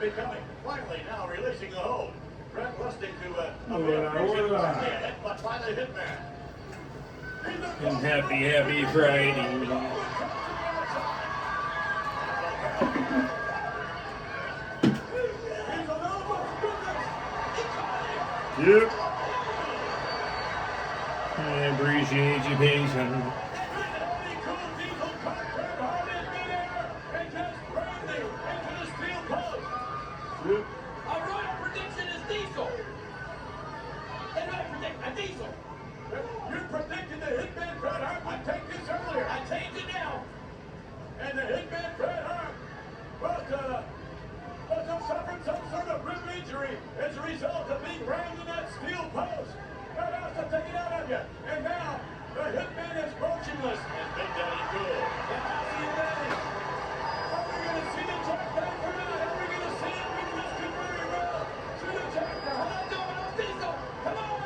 becoming. Finally, now releasing the hold. Brett Lustig to but by the hitman. And happy Friday. Yep. I appreciate you patience. Yep. Our royal prediction is Diesel. And I predict a Diesel. You predicted the hitman Bret Hart would take this earlier. I changed it now. And the hitman Bret Hart must have suffered some sort of rib injury as a result of being rammed in that steel post. Bret Hart's to take it out of you. And now the hitman is motionless. And Big Daddy Cool. And how's he ready? Are we going to see the Jack back or not? Are we going to see it with this converter roll? See the Jack now. Hold on, Domino's Diesel. Come on.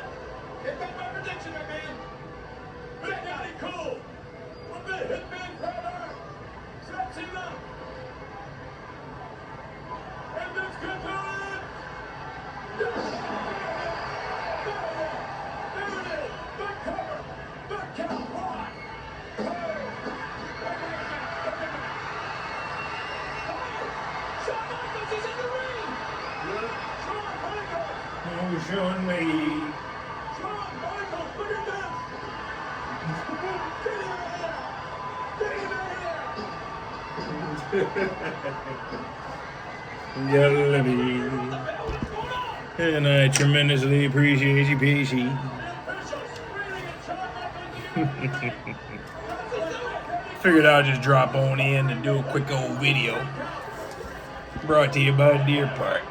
Get back my prediction, my man. Big Daddy Cool. With the hitman Bret Hart. Sets him up. And this could do it. There it is. The cover. The count. One. Shawn Michaels is in the ring. Shawn Michaels. Oh, Shawn Michaels. Shawn Michaels, look at this. Get him out of there. Get him out of there. And I tremendously appreciate you, PC. Figured I'd just drop on in and do a quick old video. Brought to you by Deer Park.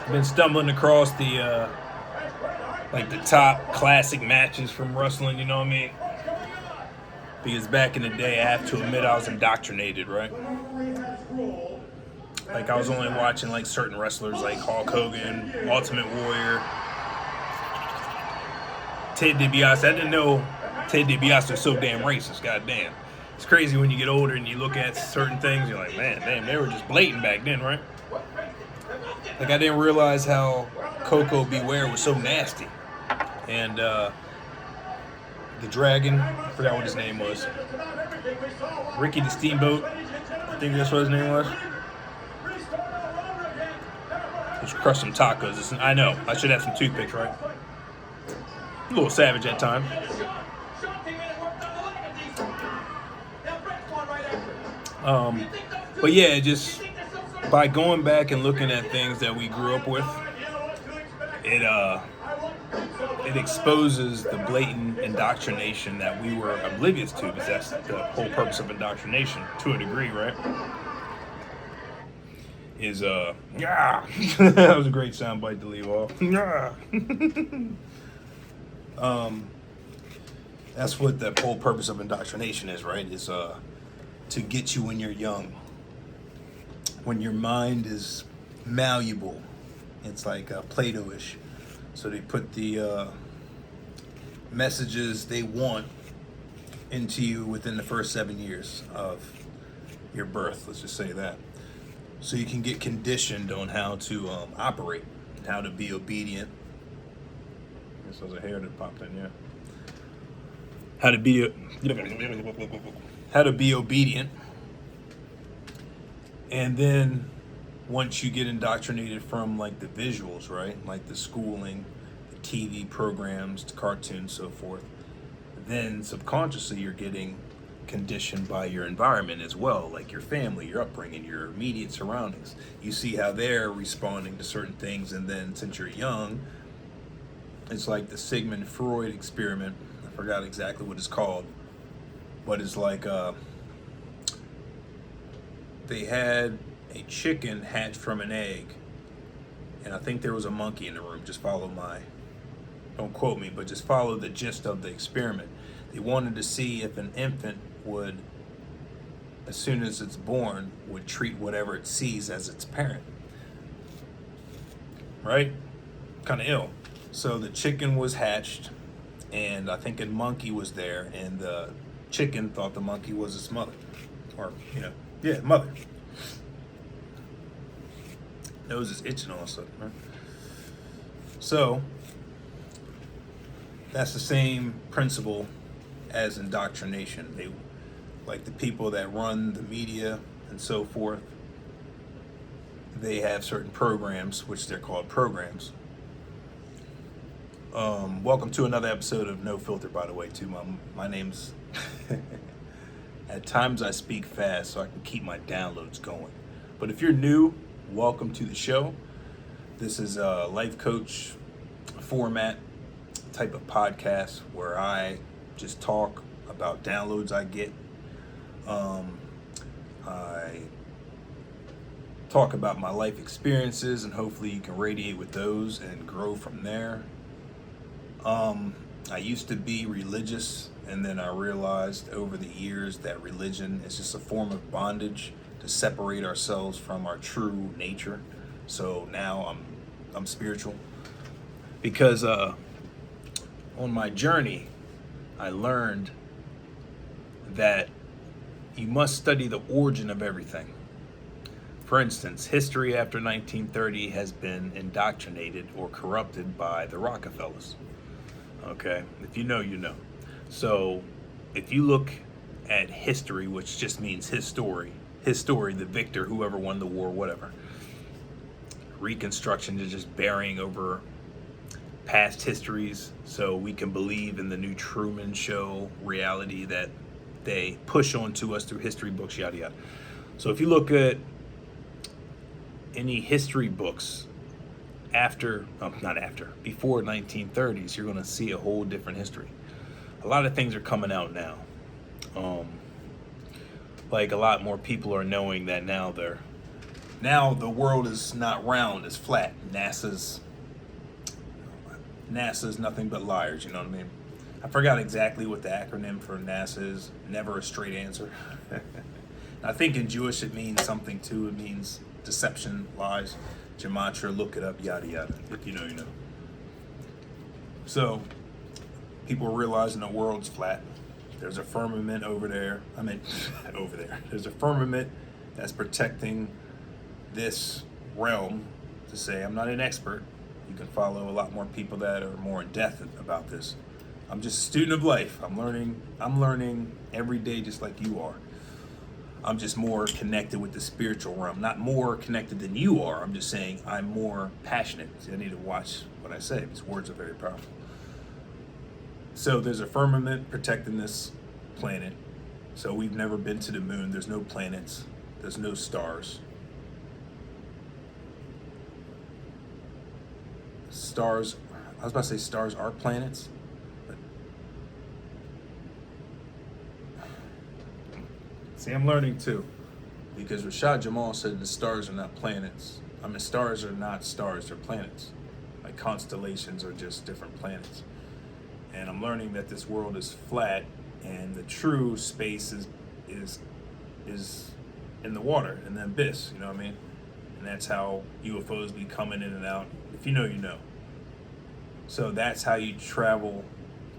Been stumbling across the like the top classic matches from wrestling, you know what I mean? Because back in the day, I have to admit I was indoctrinated, right? Like I was only watching like certain wrestlers like Hulk Hogan, Ultimate Warrior, Ted DiBiase. I didn't know Ted DiBiase was so damn racist, goddamn. It's crazy when you get older and you look at certain things, you're like, man, damn, they were just blatant back then, right? Like I didn't realize how Coco Beware was so nasty. And the Dragon, I forgot what his name was. Ricky the Steamboat, I think that's what his name was. Let's crush some tacos. I know, I should have some toothpicks, right? A little savage at times. But yeah, just by going back and looking at things that we grew up with, it exposes the blatant indoctrination that we were oblivious to, because that's the whole purpose of indoctrination to a degree, right? Is yeah. That was a great soundbite to leave off. Yeah. That's what the whole purpose of indoctrination is, right? Is to get you when you're young, when your mind is malleable. It's like Plato-ish. So they put the messages they want into you within the first 7 years of your birth. Let's just say that. So you can get conditioned on how to operate, how to be obedient. I guess there was a hair that popped in, yeah. How to be obedient. And then once you get indoctrinated from like the visuals, right? Like the schooling, the TV programs, the cartoons, so forth. Then subconsciously you're getting conditioned by your environment as well, like your family, your upbringing, your immediate surroundings. You see how they're responding to certain things, and then since you're young, it's like the Sigmund Freud experiment. I forgot exactly what it's called, but it's like they had a chicken hatched from an egg, and I think there was a monkey in the room. Just follow don't quote me, but just follow the gist of the experiment. They wanted to see if an infant would, as soon as it's born, would treat whatever it sees as its parent. right? Kind of ill. So the chicken was hatched, and I think a monkey was there, and the chicken thought the monkey was its mother. Or, mother. Nose is itching all of a sudden, right? So, that's the same principle as indoctrination. They, like the people that run the media and so forth, they have certain programs, which they're called programs. Welcome to another episode of No Filter, by the way, too. My name's... At times I speak fast so I can keep my downloads going. But if you're new, welcome to the show. This is a life coach format type of podcast where I just talk about downloads I get. I talk about my life experiences, and hopefully you can radiate with those and grow from there. I used to be religious, and then I realized over the years that religion is just a form of bondage to separate ourselves from our true nature. So now I'm spiritual because on my journey I learned that you must study the origin of everything. For instance, history after 1930 has been indoctrinated or corrupted by the Rockefellers. Okay, if you know, you know. So if you look at history, which just means his story, the victor, whoever won the war, whatever. Reconstruction is just burying over past histories so we can believe in the new Truman Show reality that they push onto us through history books, yada yada. So if you look at any history books before 1930s, you're going to see a whole different history. A lot of things are coming out now. Like a lot more people are knowing that now the world is not round, it's flat. NASA's nothing but liars, you know what I mean? I forgot exactly what the acronym for NASA is. Never a straight answer. I think in Jewish it means something too. It means deception, lies, gematria, look it up, yada yada. If you know, you know. So people are realizing the world's flat. There's a firmament over there. Over there. There's a firmament that's protecting this realm. To say I'm not an expert. You can follow a lot more people that are more in depth about this. I'm just a student of life. I'm learning every day just like you are. I'm just more connected with the spiritual realm. Not more connected than you are. I'm just saying I'm more passionate. So I need to watch what I say. These words are very powerful. So there's a firmament protecting this planet. So we've never been to the moon. There's no planets. There's no stars. Stars, I was about to say stars are planets. But see, I'm learning too. Because Rashad Jamal said the stars are not planets. Stars are not stars, they're planets. Like constellations are just different planets. And I'm learning that this world is flat, and the true space is in the water, in the abyss. You know what I mean? And that's how UFOs be coming in and out. If you know, you know. So that's how you travel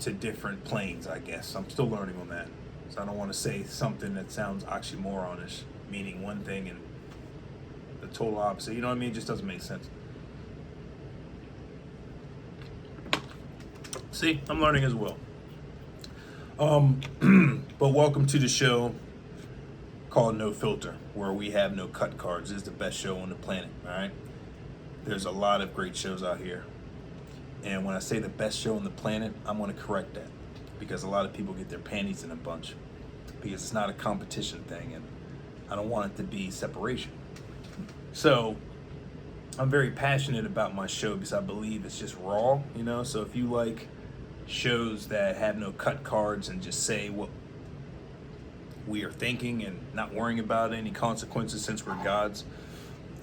to different planes, I guess. I'm still learning on that. So I don't want to say something that sounds oxymoronish, meaning one thing and the total opposite. You know what I mean? It just doesn't make sense. See, I'm learning as well. But welcome to the show called No Filter, where we have no cut cards. This is the best show on the planet, all right? There's a lot of great shows out here. And when I say the best show on the planet, I'm going to correct that. Because a lot of people get their panties in a bunch. Because it's not a competition thing, and I don't want it to be separation. So I'm very passionate about my show because I believe it's just raw, you know? So if you like shows that have no cut cards and just say what we are thinking and not worrying about any consequences, since we're gods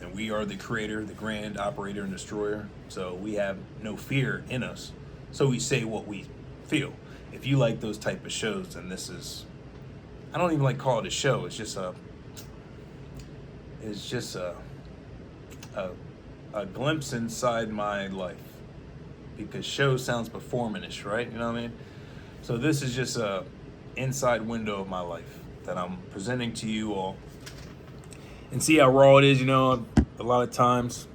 and we are the creator, the grand operator and destroyer, so we have no fear in us, so we say what we feel. If you like those type of shows, then this is, I don't even like call it a show, it's just a a glimpse inside my life, because show sounds performance, right? You know what I mean? So this is just a inside window of my life that I'm presenting to you all, and see how raw it is. You know, a lot of times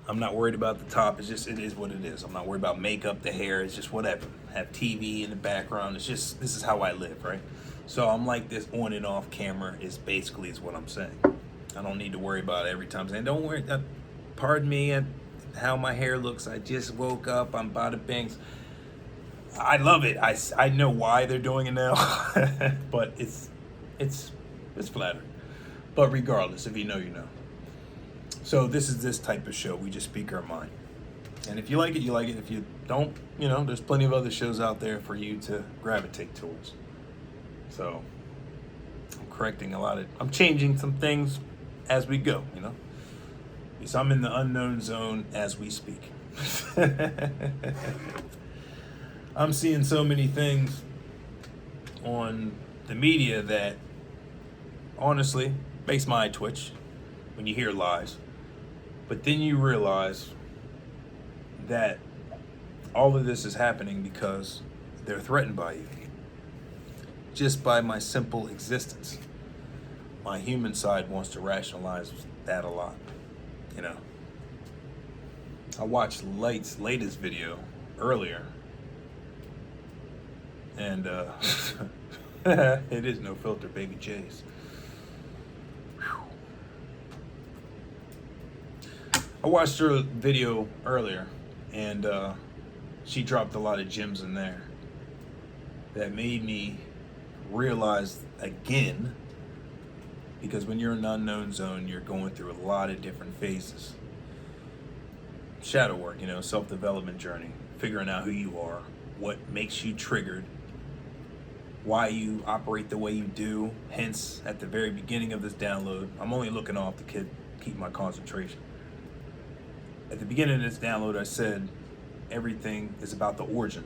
I'm not worried about the top. It's just, it is what it is. I'm not worried about makeup, the hair. It's just whatever. Have TV in the background. It's just, this is how I live, right? So I'm like this on and off camera is basically is what I'm saying. I don't need to worry about it every time saying, don't worry, pardon me, how my hair looks. I just woke up, I'm bada bings. I love it. I know why they're doing it now, but it's flattering. But regardless, if you know, you know. So this is this type of show. We just speak our mind. And if you like it, you like it. If you don't, you know, there's plenty of other shows out there for you to gravitate towards. So I'm changing some things as we go, you know. Because I'm in the unknown zone as we speak. I'm seeing so many things on the media that honestly makes my eye twitch when you hear lies. But then you realize that all of this is happening because they're threatened by you. Just by my simple existence. My human side wants to rationalize that a lot, you know. I watched latest video earlier, and it is no filter, baby J's. I watched her video earlier, and she dropped a lot of gems in there that made me realize again, because when you're in an unknown zone, you're going through a lot of different phases. Shadow work, you know, self-development journey, figuring out who you are, what makes you triggered, why you operate the way you do. Hence, at the very beginning of this download, I'm only looking off to keep my concentration. At the beginning of this download, I said everything is about the origin.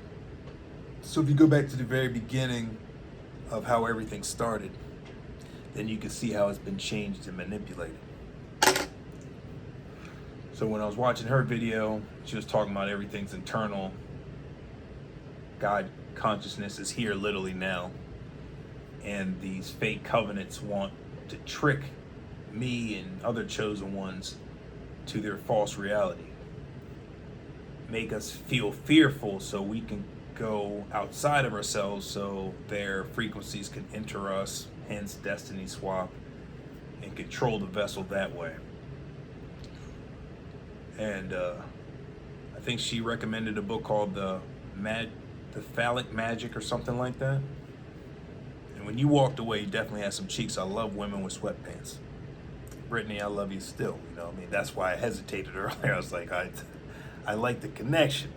So if you go back to the very beginning of how everything started, then you can see how it's been changed and manipulated. So when I was watching her video, she was talking about everything's internal. God consciousness is here literally now. And these fake covenants want to trick me and other chosen ones to their false reality. Make us feel fearful so we can go outside of ourselves so their frequencies can enter us, hence destiny swap, and control the vessel that way. And I think she recommended a book called The Phallic Magic or something like that. And when you walked away, you definitely had some cheeks. I love women with sweatpants. Brittany, I love you still. You know what I mean? That's why I hesitated earlier. I was like, I like the connection.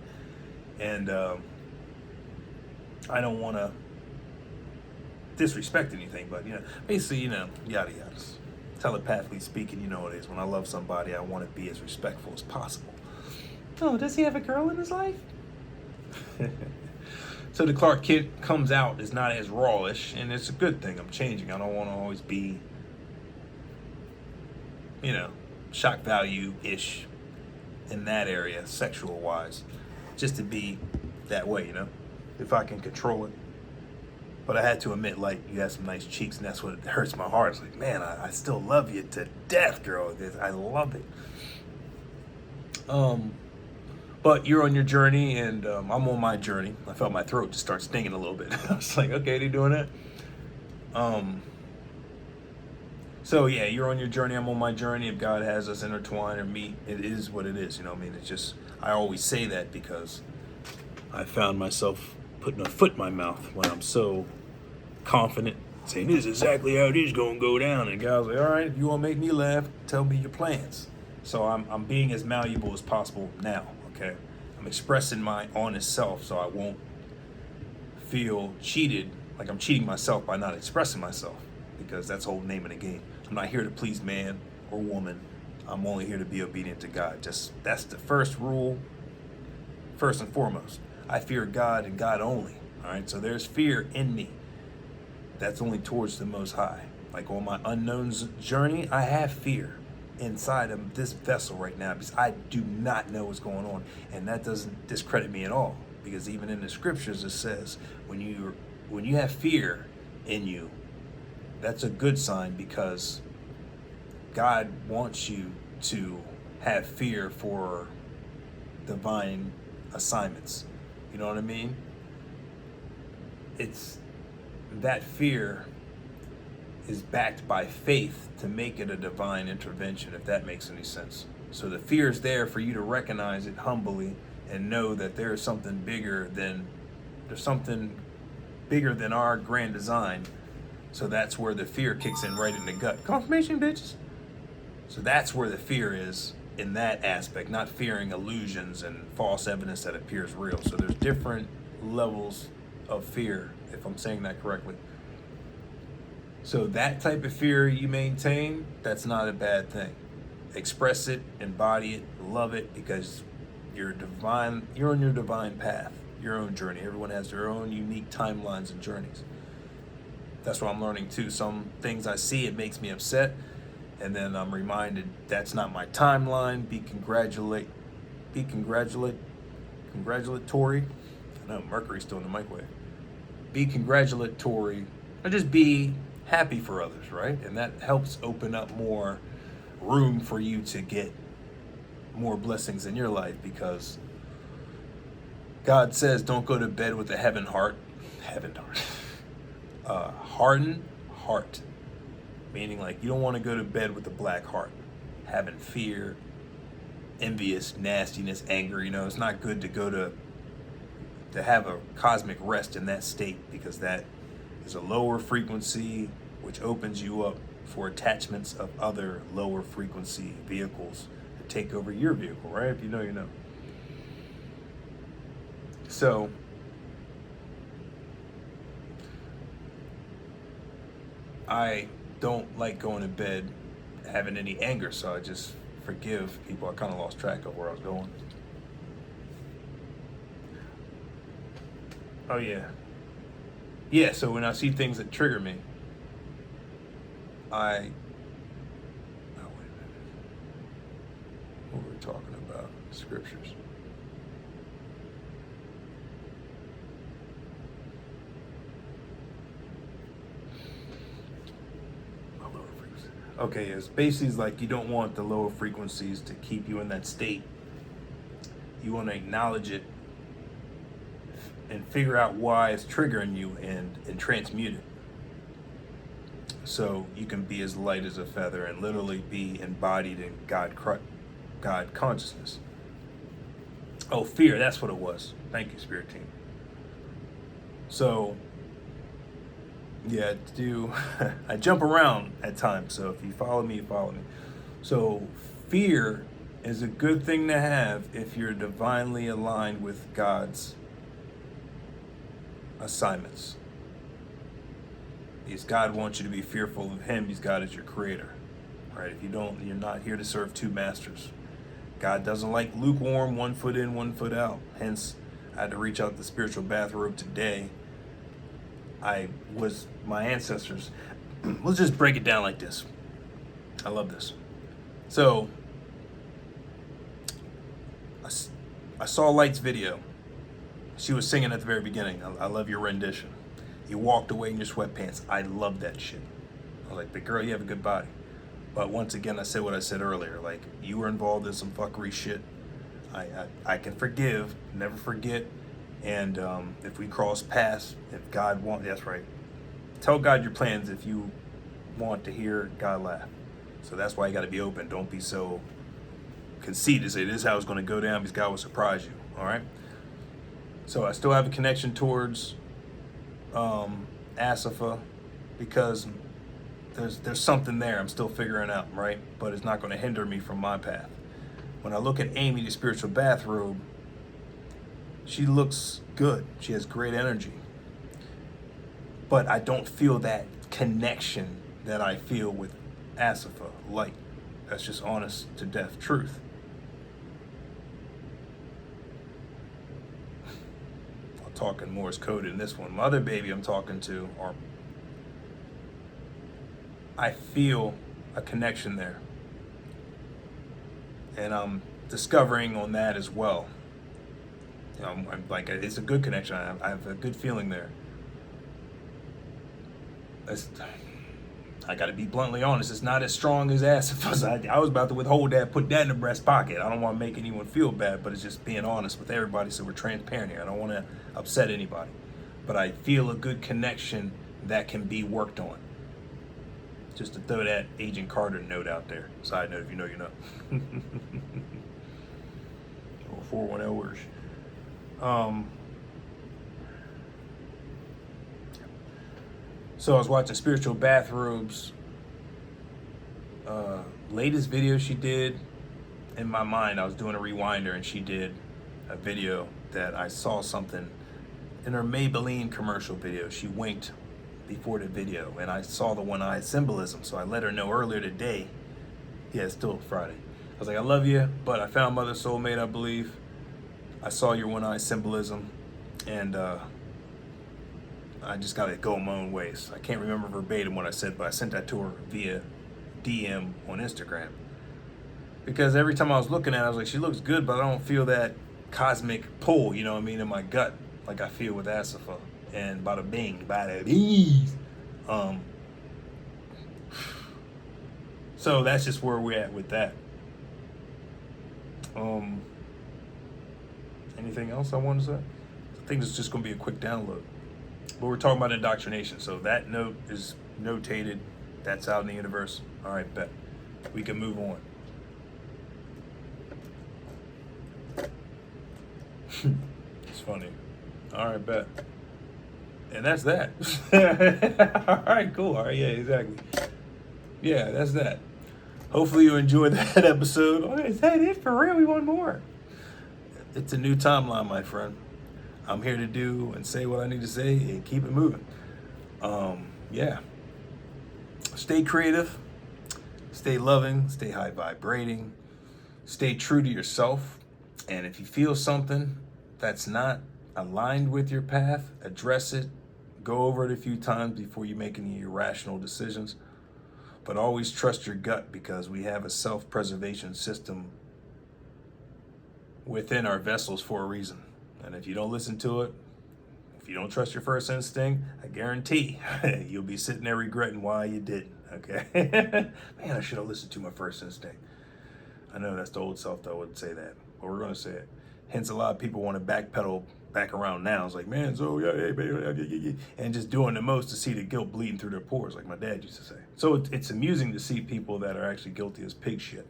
And I don't want to disrespect anything, but, you know, basically, you know, yada yada. Telepathically speaking, you know it is. When I love somebody, I want to be as respectful as possible. Oh, does he have a girl in his life? So the Clark Kent comes out is not as rawish, and it's a good thing. I'm changing. I don't want to always be, you know, shock value-ish in that area, sexual-wise. Just to be that way, you know, if I can control it. But I had to admit, like, you have some nice cheeks, and that's what hurts my heart. It's like, man, I still love you to death, girl. I love it. But you're on your journey, and I'm on my journey. I felt my throat just start stinging a little bit. I was like, okay, they doing that? So yeah, you're on your journey, I'm on my journey. If God has us intertwined or meet, it is what it is, you know what I mean? It's just, I always say that because I found myself putting a foot in my mouth when I'm so confident, saying this is exactly how it is going to go down. And God's like, all right, if you want to make me laugh, tell me your plans. So I'm being as malleable as possible now, okay? I'm expressing my honest self so I won't feel cheated, like I'm cheating myself by not expressing myself, because that's the whole name of the game. I'm not here to please man or woman. I'm only here to be obedient to God. Just, that's the first rule, first and foremost. I fear God and God only, all right? So there's fear in me. That's only towards the Most High. Like on my unknown journey, I have fear. inside of this vessel right now because I do not know what's going on. And that doesn't discredit me at all, because even in the scriptures it says when you have fear in you, that's a good sign, because God wants you to have fear for divine assignments. You know what I mean? It's that fear is backed by faith to make it a divine intervention, if that makes any sense. So the fear is there for you to recognize it humbly and know that there's something bigger than our grand design. So that's where the fear kicks in, right in the gut. Confirmation, bitches. So that's where the fear is, in that aspect, not fearing illusions and false evidence that appears real. So there's different levels of fear, if I'm saying that correctly. So that type of fear you maintain, that's not a bad thing. Express it, embody it, love it, because you're divine. You're on your divine path, your own journey. Everyone has their own unique timelines and journeys. That's what I'm learning too. Some things I see, it makes me upset, and then I'm reminded that's not my timeline. Be congratulatory. I know Mercury's still in the microwave. Be congratulatory, or just be happy for others, right? And that helps open up more room for you to get more blessings in your life, because God says don't go to bed with a hardened heart, meaning like you don't want to go to bed with a black heart, having fear, envious, nastiness, anger. You know, it's not good to go to have a cosmic rest in that state, because that is a lower frequency, which opens you up for attachments of other lower frequency vehicles to take over your vehicle, right? If you know, you know. So I don't like going to bed having any anger, so I just forgive people. I kind of lost track of where I was going. Oh yeah, so when I see things that trigger me, oh wait a minute, what were we talking about? Scriptures. Lower frequency. Okay, it's basically like you don't want the lower frequencies to keep you in that state. You want to acknowledge it and figure out why it's triggering you, and transmute it. So you can be as light as a feather and literally be embodied in God consciousness. Oh, fear, that's what it was. Thank you, Spirit Team. So, yeah, I jump around at times, so if you follow me, you follow me. So fear is a good thing to have if you're divinely aligned with God's assignments. Because God wants you to be fearful of Him, because God is your creator. Right? If you don't, you're not here to serve two masters. God doesn't like lukewarm, 1 foot in, 1 foot out. Hence, I had to reach out the spiritual bathrobe today. My ancestors, let's just break it down like this. I love this. So, I saw Light's video. She was singing at the very beginning. I love your rendition. You walked away in your sweatpants. I love that shit. I was like, but girl, you have a good body. But once again, I said what I said earlier. Like, you were involved in some fuckery shit. I can forgive, never forget. And if we cross paths, if God wants, that's right. Tell God your plans if you want to hear God laugh. So that's why you got to be open. Don't be so conceited. Say, this is how it's going to go down, because God will surprise you. All right? So I still have a connection towards Asifa, because there's something there I'm still figuring out, right? But it's not going to hinder me from my path. When I look at Amy, the spiritual bathrobe, she looks good. She has great energy. But I don't feel that connection that I feel with Asifa, Light. That's just honest to death truth. I'm talking Morse code in this one. My other baby I'm talking to, I feel a connection there. and I'm discovering on that as well. You know, I'm like, it's a good connection. I have a good feeling there. I got to be bluntly honest. It's not as strong as Asif. I was about to withhold that, put that in the breast pocket. I don't want to make anyone feel bad, but it's just being honest with everybody, so we're transparent here. I don't want to upset anybody, but I feel a good connection that can be worked on. Just to throw that Agent Carter note out there. Side note, if you know, you know. 410 words. So I was watching Spiritual Bathrobes' latest video she did. In my mind, I was doing a rewinder, and she did a video that I saw something in her Maybelline commercial video. She winked before the video, and I saw the one-eyed symbolism, so I let her know earlier today. Yeah, it's still Friday. I was like, I love you, but I found Mother Soulmate, I believe. I saw your one-eyed symbolism, and I just gotta go my own ways. I can't remember verbatim what I said, but I sent that to her via DM on Instagram. Because every time I was looking at her, I was like, she looks good, but I don't feel that cosmic pull, you know what I mean, in my gut, like I feel with Asifa. And bada bing, bada bees. So that's just where we're at with that. Anything else I want to say? I think it's just going to be a quick download. But we're talking about indoctrination, so that note is notated. That's out in the universe. All right, bet. We can move on. It's funny. All right, bet. And that's that. All right, cool. All right, yeah, exactly. Yeah, that's that. Hopefully you enjoyed that episode. Oh, is that it for real? We want more. It's a new timeline, my friend. I'm here to do and say what I need to say and keep it moving. Yeah. Stay creative. Stay loving. Stay high vibrating. Stay true to yourself. And if you feel something that's not aligned with your path, address it. Go over it a few times before you make any irrational decisions. But always trust your gut, because we have a self-preservation system within our vessels for a reason. And if you don't listen to it, if you don't trust your first instinct, I guarantee you'll be sitting there regretting why you didn't, okay? Man, I should have listened to my first instinct. I know that's the old self that wouldn't say that, but we're going to say it. Hence, a lot of people want to backpedal back around now. It's like, man, so yeah, hey, baby, and just doing the most to see the guilt bleeding through their pores, like my dad used to say. So it's amusing to see people that are actually guilty as pig shit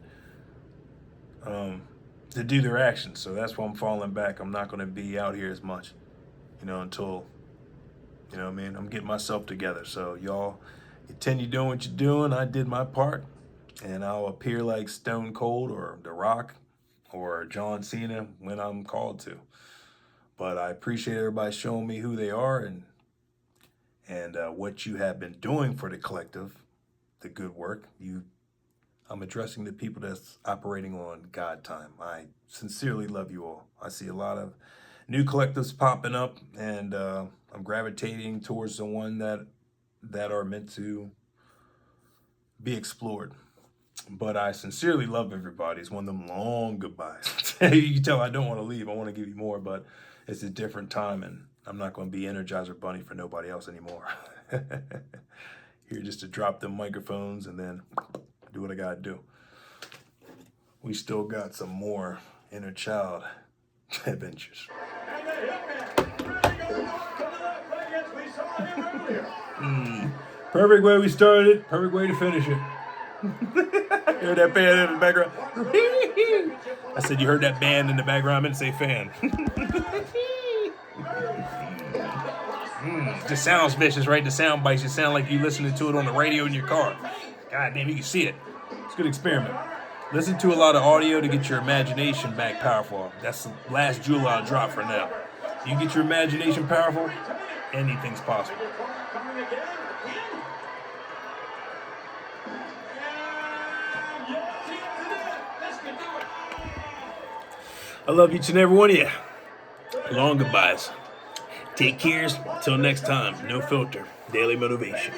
to do their actions. So that's why I'm falling back. I'm not going to be out here as much, until, what I mean, I'm getting myself together. So y'all continue doing what you're doing. I did my part, and I'll appear like Stone Cold or The Rock or John Cena when I'm called to. But I appreciate everybody showing me who they are and what you have been doing for the collective, the good work. I'm addressing the people that's operating on God time. I sincerely love you all. I see a lot of new collectives popping up, and I'm gravitating towards the one that are meant to be explored. But I sincerely love everybody. It's one of them long goodbyes. You can tell I don't want to leave. I want to give you more, but it's a different time, and I'm not going to be Energizer Bunny for nobody else anymore. Here just to drop them microphones and then do what I got to do. We still got some more inner child adventures. And the hitman really going on to the left leg as we saw him earlier. Perfect way we started, perfect way to finish it. Hear that band in the background? I said you heard that band in the background. I meant to say fan. Just sounds vicious, right? The sound bites. You sound like you listening to it on the radio in your car. God damn, you can see it. It's a good experiment. Listen to a lot of audio to get your imagination back powerful. That's the last jewel I'll drop for now. You get your imagination powerful, anything's possible. I love each and every one of you. Long goodbyes. Take care. Till next time. No filter. Daily motivation.